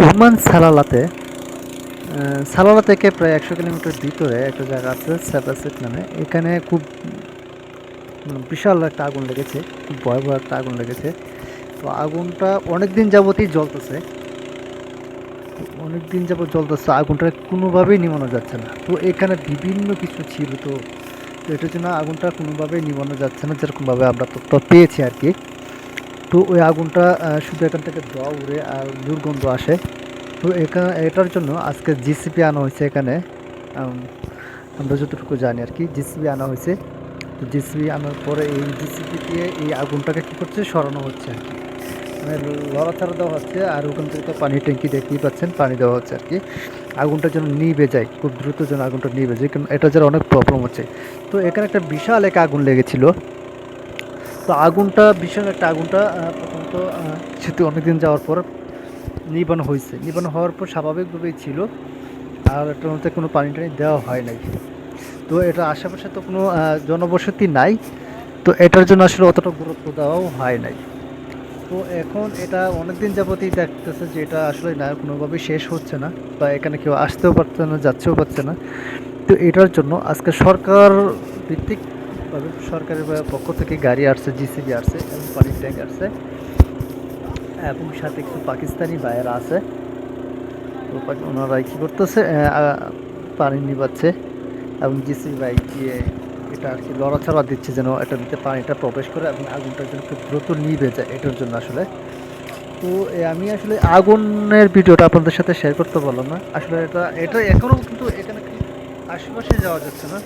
Oman Salalah থেকে প্রায় ১০০ kilometre ভিতরে একটা জায়গা আছে সেবাসেট নামে। এখানে খুব বিশাল একটা আগুন লেগেছে, খুব ভয়াবহ একটা আগুন লেগেছে। তো আগুনটা অনেক দিন যাবতই জ্বলতেছে, আগুনটা কোনোভাবেই নিভানো যাচ্ছে না। তো এখানে বিভিন্ন কিছু ছিল, তো তো এটার জন্য আগুনটা কোনোভাবেই নিভানো যাচ্ছে না, যেরকমভাবে আমরা তথ্য পেয়েছি আর কি। তো ওই আগুনটা শুধু এখান থেকে ধোঁয়া উড়ে আর দুর্গন্ধ আসে। তো এটার জন্য আজকে জিসিপি আনা হয়েছে এখানে। আম, আমরা যতটুকু জানি আর কি, জিসিবি আনা হয়েছে। তো জিসিবি আনার পরে এই জিসিবি দিয়ে এই আগুনটাকে কী করছে, সরানো হচ্ছে আর কি। মানে লড়াছাড়া দেওয়া হচ্ছে, আর ওখান থেকে তো পানির ট্যাঙ্কি দেখতেই পাচ্ছেন, পানি দেওয়া হচ্ছে আর কি। আগুনটা যেন নিভে যায়, খুব দ্রুত যেন আগুনটা নিভে যায়, কারণ এটা যেন অনেক প্রবলেম হচ্ছে। তো এখানে একটা বিশাল এক আগুন লেগেছিল। তো আগুনটা বিশাল একটা আগুনটা প্রথমত সেতু অনেকদিন যাওয়ার পর নিবানো হওয়ার পর স্বাভাবিকভাবেই ছিল। আর এটার মধ্যে কোনো পানি টানি দেওয়া হয় নাই। তো এটা আশেপাশে তো কোনো জনবসতি নাই। তো এটার জন্য আসলে অতটা গুরুত্ব দেওয়াও হয় নাই। তো এখন এটা অনেকদিন যাবতই দেখতেছে যে এটা আসলে না, কোনোভাবেই শেষ হচ্ছে না, বা এখানে কেউ আসতেও পারছে না, যাচ্ছেও পারছে না। তো এটার জন্য আজকে সরকার ভিত্তিকভাবে সরকারের পক্ষ থেকে গাড়ি আসছে, জিসিবি আসছে এবং পানির ট্যাঙ্ক আসছে, এবং সাথে কিছু পাকিস্তানি ভাইয়েরা আছে। তো ওনারা কী করতেছে, পানি নিবাচ্ছে, এবং জিসিবি বাইক দিয়ে এটা আর কি লড়াছড়া দিচ্ছে যেন এটার ভিতরে পানিটা প্রবেশ করে এবং আগুনটা যেন খুব দ্রুত নিভে যায়, এটার জন্য আসলে। তো আমি আসলে আগুনের ভিডিওটা আপনাদের সাথে শেয়ার করতে পারলাম না আসলে। এটা এটা এখনও কিন্তু এখানে আশেপাশে যাওয়া যাচ্ছে না,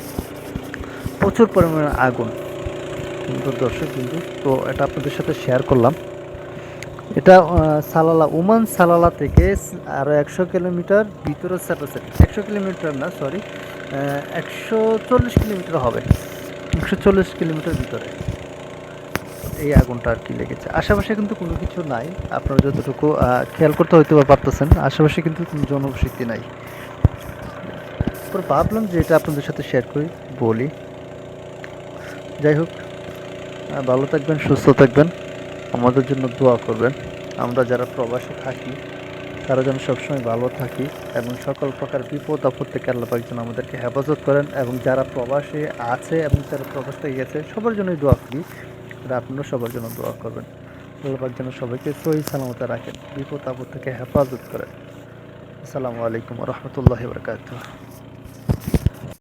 প্রচুর পরিমাণে আগুন কিন্তু দর্শক কিন্তু। তো এটা আপনাদের সাথে শেয়ার করলাম। এটা ওমান সালালা থেকে আরও ১০০ কিলোমিটার ভিতরে সেপাসেট, ১০০ কিলোমিটার না, সরি, ১৪০ কিলোমিটার হবে, ১৪০ কিলোমিটার ভিতরে এই আগুনটা আর কি লেগেছে। আশেপাশে কিন্তু কোনো কিছু নাই, আপনারা যতটুকু খেয়াল করতে হয়তো বা পারতেছেন, আশেপাশে কিন্তু কোনো জনবসতি নাই। তারপর ভাবলাম যে এটা আপনাদের সাথে শেয়ার করি, বলি। যাই হোক, ভালো থাকবেন, সুস্থ থাকবেন, আমাদের জন্য দোয়া করবেন। আমরা যারা প্রবাসে থাকি তারা যেন সবসময় ভালো থাকি, এবং সকল প্রকার বিপদ আপদ থেকে আল্লাহ পাক যেন আমাদেরকে হেফাজত করেন। এবং যারা প্রবাসে আছে এবং যারা প্রবাস থেকে গেছে সবার জন্যই দোয়া করি, আর আপনারা সবার জন্য দোয়া করবেন। আল্লাহ পাক যেন সবাইকে সহি সালামতে রাখেন, বিপদ আপদ থেকে হেফাজত করেন। আসসালামু আলাইকুম রহমতুল্লাহি বারাকাতুহু।